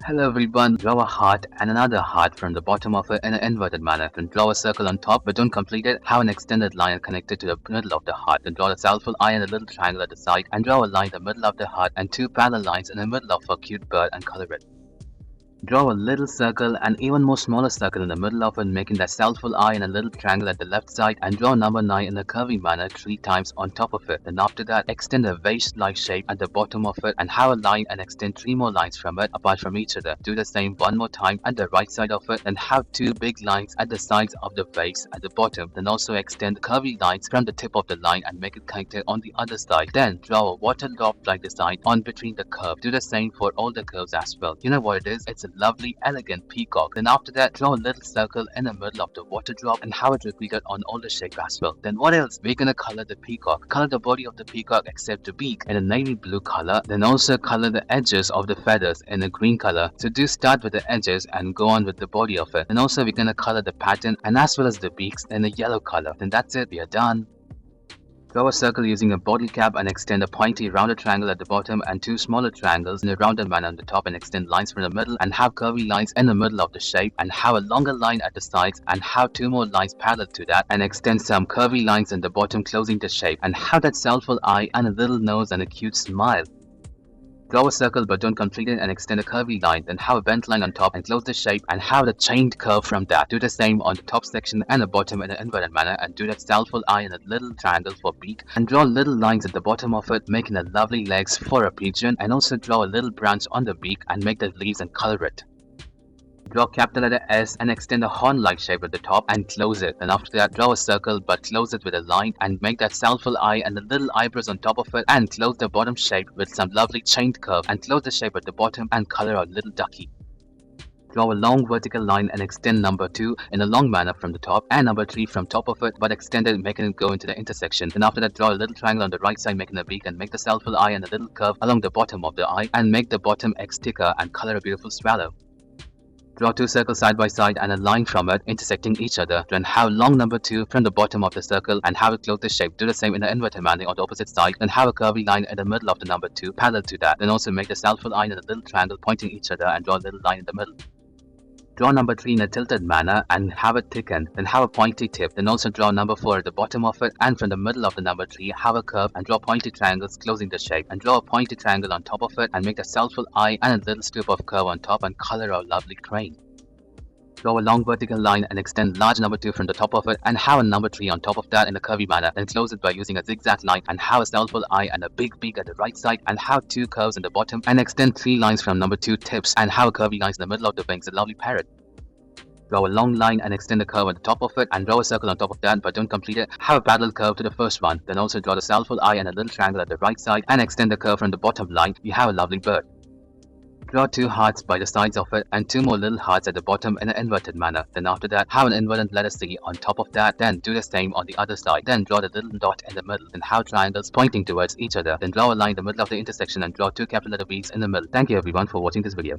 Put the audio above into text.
Hello everyone, draw a heart and another heart from the bottom of it in an inverted manner. Then draw a circle on top but don't complete it. Have an extended line connected to the middle of the heart. Then draw a self-full eye and a little triangle at the side and draw a line in the middle of the heart and two parallel lines in the middle of a cute bird and color it. Draw a little circle and even more smaller circle in the middle of it, making that self-full eye and a little triangle at the left side, and draw number 9 in a curvy manner 3 times on top of it. Then after that, extend a vase-like shape at the bottom of it and have a line and extend 3 more lines from it apart from each other. Do the same one more time at the right side of it, and have 2 big lines at the sides of the vase at the bottom. Then also extend curvy lines from the tip of the line and make it connected on the other side. Then draw a water drop-like design on between the curve. Do the same for all the curves as well. You know what it is? It's a lovely elegant peacock. Then after that, draw a little circle in the middle of the water drop and have it repeated on all the shape as well. Then what else? We're gonna color the peacock. Color the body of the peacock except the beak in a navy blue color. Then also color the edges of the feathers in a green color. So do start with the edges and go on with the body of it. And also we're gonna color the pattern and as well as the beaks in a yellow color. Then that's it, we are done. Draw a circle using a bottle cap and extend a pointy rounded triangle at the bottom and 2 smaller triangles in a rounded manner on the top, and extend lines from the middle and have curvy lines in the middle of the shape and have a longer line at the sides and have 2 more lines parallel to that and extend some curvy lines in the bottom closing the shape and have that self-full eye and a little nose and a cute smile. Draw a circle but don't complete it and extend a curvy line, then have a bent line on top and close the shape and have the chained curve from that. Do the same on the top section and the bottom in an inverted manner and do that self-full eye and a little triangle for beak and draw little lines at the bottom of it, making the lovely legs for a pigeon, and also draw a little branch on the beak and make the leaves and color it. Draw capital letter S and extend a horn-like shape at the top and close it. Then after that, draw a circle but close it with a line and make that self-full eye and the little eyebrows on top of it and close the bottom shape with some lovely chained curve and close the shape at the bottom and color a little ducky. Draw a long vertical line and extend number 2 in a long manner from the top and number 3 from top of it but extend it, making it go into the intersection. Then after that, draw a little triangle on the right side making a beak and make the self-full eye and a little curve along the bottom of the eye and make the bottom X thicker and color a beautiful swallow. Draw 2 circles side by side and a line from it intersecting each other. Then have long number 2 from the bottom of the circle and have it close the shape. Do the same in the inverted manner on the opposite side. Then have a curvy line in the middle of the number 2 parallel to that. Then also make the self-full eye and a little triangle pointing each other and draw a little line in the middle. Draw number 3 in a tilted manner and have it thicken. Then have a pointy tip. Then also draw number 4 at the bottom of it and from the middle of the number 3 have a curve and draw pointy triangles closing the shape. And draw a pointy triangle on top of it and make the self-full eye and a little strip of curve on top and color a lovely crane. Draw a long vertical line and extend large number 2 from the top of it and have a number 3 on top of that in a curvy manner. Then close it by using a zigzag line and have a self-full eye and a big beak at the right side and have 2 curves in the bottom and extend 3 lines from number 2 tips and have curvy lines in the middle of the wings, a lovely parrot. Draw a long line and extend a curve at the top of it and draw a circle on top of that but don't complete it. Have a parallel curve to the first one. Then also draw the self-full eye and a little triangle at the right side and extend the curve from the bottom line. You have a lovely bird. Draw 2 hearts by the sides of it and 2 more little hearts at the bottom in an inverted manner. Then after that, have an inverted letter C on top of that. Then do the same on the other side. Then draw the little dot in the middle. Then have triangles pointing towards each other. Then draw a line in the middle of the intersection and draw 2 capital letter V's in the middle. Thank you everyone for watching this video.